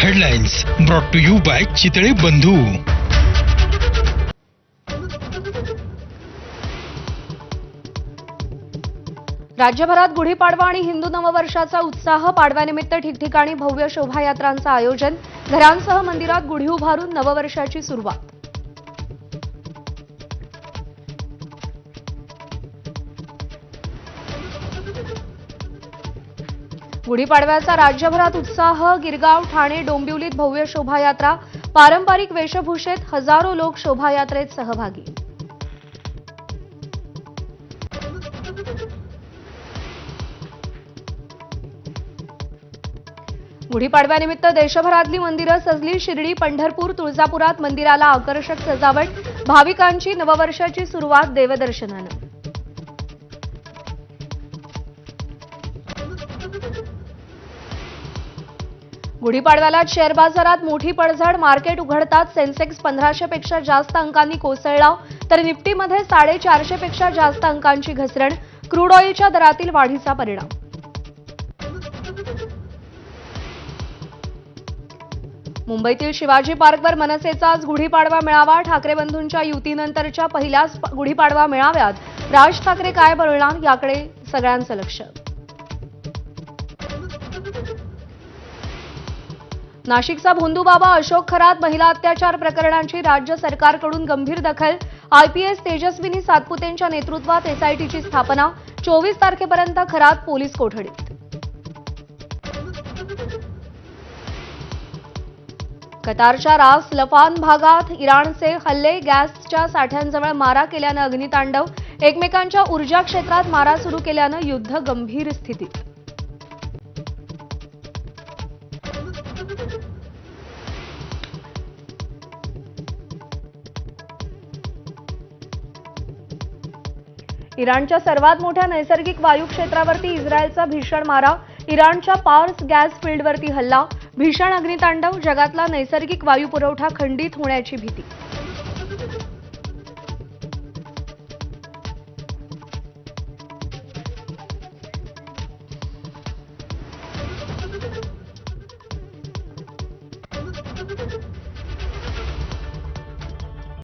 Headlines brought to you by Chitale Bandhu. राज्यभरात गुढीपाडवा आणि हिंदू नववर्षाचा उत्साह। पाडव्यानिमित्त ठिकठिकाणी भव्य शोभायात्रांचं आयोजन। घरांसह मंदिरात गुढी उभारून नववर्षाची सुरुवात। गुढीपाडव्याचा राज्यभरात उत्साह। गिरगाव, ठाणे, डोंबिवलीत भव्य शोभायात्रा। पारंपरिक वेशभूषेत हजारो लोक शोभायात्रेत सहभागी। गुढीपाडव्यानिमित्त देशभरातली मंदिरं सजली। शिर्डी, पंढरपूर, तुळजापुरात मंदिराला आकर्षक सजावट। भाविकांची नववर्षाची सुरुवात देवदर्शनानं। गुढीपाडव्याला शेअर बाजारात मोठी पडझड। मार्केट उघडताच सेन्सेक्स 1500 पेक्षा जास्त अंकांनी कोसळला, तर निफ्टीमध्ये 450 पेक्षा जास्त अंकांची घसरण। क्रूड ऑइलच्या दरातील वाढीचा परिणाम। मुंबईतील शिवाजी पार्कवर मनसेचा आज गुढीपाडवा मेळावा। ठाकरे बंधूंच्या युतीनंतरच्या पहिल्याच गुढीपाडवा मेळाव्यात राज ठाकरे काय बोलणार याकडे सगळ्यांचं लक्ष। नाशिकचा भोंदूबाबा अशोक खरात महिला अत्याचार प्रकरणांची राज्य सरकारकडून गंभीर दखल। आयपीएस तेजस्विनी सातपुतेंच्या नेतृत्वात एसआयटीची स्थापना। 24 तारखेपर्यंत खरात पोलीस कोठडीत। कतारच्या रास लफान भागात इराणचे हल्ले। गॅसच्या साठ्यांजवळ मारा केल्यानं अग्नितांडव। एकमेकांच्या ऊर्जा क्षेत्रात मारा सुरू केल्यानं युद्ध गंभीर स्थितीत। इराणच्या सर्वात मोठ्या नैसर्गिक वायू क्षेत्रावरती इस्रायलचा भीषण मारा। इराणच्या पार्स गॅस फील्डवरती हल्ला। भीषण अग्नितांडव। जगातला नैसर्गिक वायू पुरवठा खंडित होण्याची भीती।